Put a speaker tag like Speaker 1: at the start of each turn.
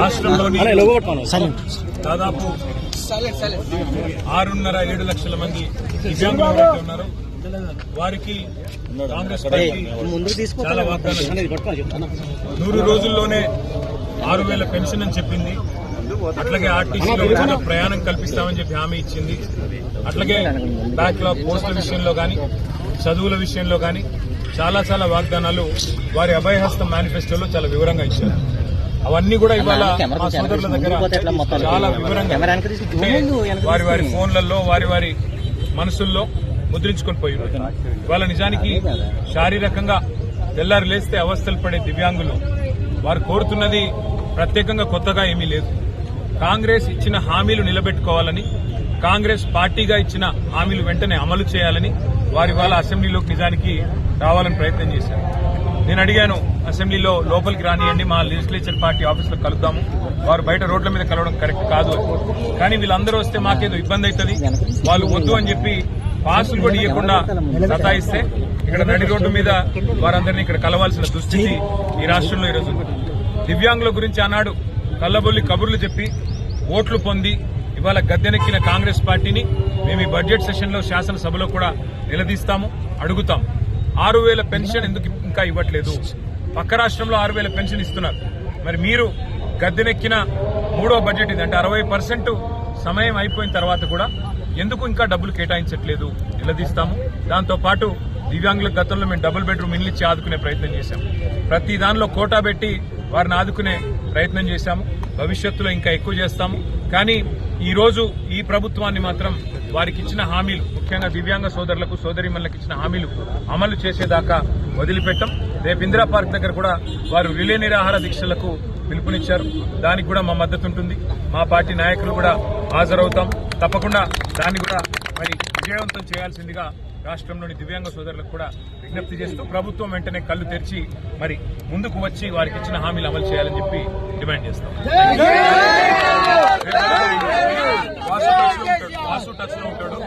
Speaker 1: రాష్ట్రంలోని దాదాపు 6.5-7 లక్షల మంది దివ్యాంగులు ఎవరైతే ఉన్నారో వారికి కాంగ్రెస్ పార్టీ చాలా వాగ్దానాలు 100 రోజుల్లోనే 6,000 పెన్షన్ అని చెప్పింది. అట్లాగే ఆర్టీసీలో ఉచిత ప్రయాణం కల్పిస్తామని చెప్పి హామీ ఇచ్చింది. అట్లాగే బ్యాక్లాగ్ పోస్టుల విషయంలో కానీ చదువుల విషయంలో కానీ చాలా వాగ్దానాలు వారి అభయహస్తం మేనిఫెస్టోలో చాలా వివరంగా ఇచ్చారు. అవన్నీ కూడా ఇవాళ మా సోదరుల దగ్గర చాలా వివరంగా వారి ఫోన్లలో వారి మనసుల్లో ముద్రించుకొని పోయి ఇవాళ నిజానికి శారీరకంగా తెల్లారి లేస్తే అవస్థలు పడే దివ్యాంగులు వారు కోరుతున్నది ప్రత్యేకంగా కొత్తగా ఏమీ లేదు. కాంగ్రెస్ ఇచ్చిన హామీలు నిలబెట్టుకోవాలని, కాంగ్రెస్ పార్టీగా ఇచ్చిన హామీలు వెంటనే అమలు చేయాలని వారి వాళ్ళ అసెంబ్లీలోకి నిజానికి రావాలని ప్రయత్నం చేశారు. నేను అడిగాను, అసెంబ్లీలో లోపలికి రానియండి, మా లెజిస్లేచర్ పార్టీ ఆఫీసులో కలుద్దాము, వారు బయట రోడ్ల మీద కలవడం కరెక్ట్ కాదు. కానీ వీళ్ళందరూ వస్తే మాకేదో ఇబ్బంది అవుతుంది, వాళ్ళు వద్దు అని చెప్పి పాసులు కూడా ఇవ్వకుండా సతాయిస్తే ఇక్కడ నడి రోడ్డు మీద వారందరినీ ఇక్కడ కలవాల్సిన దుస్థితి ఈ రాష్ట్రంలో ఈరోజు ఉంది. దివ్యాంగుల గురించి ఆనాడు కల్లబొల్లి కబుర్లు చెప్పి ఓట్లు పొంది ఇవాళ గద్దెనెక్కిన కాంగ్రెస్ పార్టీని మేము ఈ బడ్జెట్ సెషన్లో శాసనసభలో కూడా నిలదీస్తాము, అడుగుతాం. 6,000 పెన్షన్ ఎందుకు ఇంకా ఇవ్వట్లేదు? పక్క రాష్ట్రంలో 6,000 పెన్షన్ ఇస్తున్నారు. మరి మీరు గద్దెనెక్కిన 3వ బడ్జెట్ ఇది, అంటే 60% సమయం అయిపోయిన తర్వాత కూడా ఎందుకు ఇంకా డబ్బులు కేటాయించట్లేదు? నిలదీస్తాము. దాంతో పాటు దివ్యాంగుల గతంలో మేము డబుల్ బెడ్రూమ్ ఇల్లు ఇచ్చి ఆదుకునే ప్రయత్నం చేశాము. ప్రతి దానిలో కోటా పెట్టి వారిని ఆదుకునే ప్రయత్నం చేశాము. భవిష్యత్తులో ఇంకా ఎక్కువ చేస్తాము. కానీ ఈ రోజు ఈ ప్రభుత్వాన్ని మాత్రం వారికి ఇచ్చిన హామీలు, ముఖ్యంగా దివ్యాంగ సోదరులకు సోదరీమణులకు ఇచ్చిన హామీలు అమలు చేసేదాకా వదిలిపెట్టాం. రేపు ఇందిరా పార్క్ దగ్గర కూడా వారు రిలే నిరాహార దీక్షలకు పిలుపునిచ్చారు. దానికి కూడా మా మద్దతు ఉంటుంది. మా పార్టీ నాయకులు కూడా హాజరవుతాం. తప్పకుండా దాన్ని కూడా మరి విజయవంతం చేయాల్సిందిగా రాష్ట్రంలోని దివ్యాంగ సోదరులకు కూడా విజ్ఞప్తి చేస్తూ ప్రభుత్వం వెంటనే కళ్లు తెరిచి మరి ముందుకు వచ్చి వారికి ఇచ్చిన హామీలు అమలు చేయాలని చెప్పి డిమాండ్ చేస్తాం. వాసు టచ్ లో ఉంటాడు.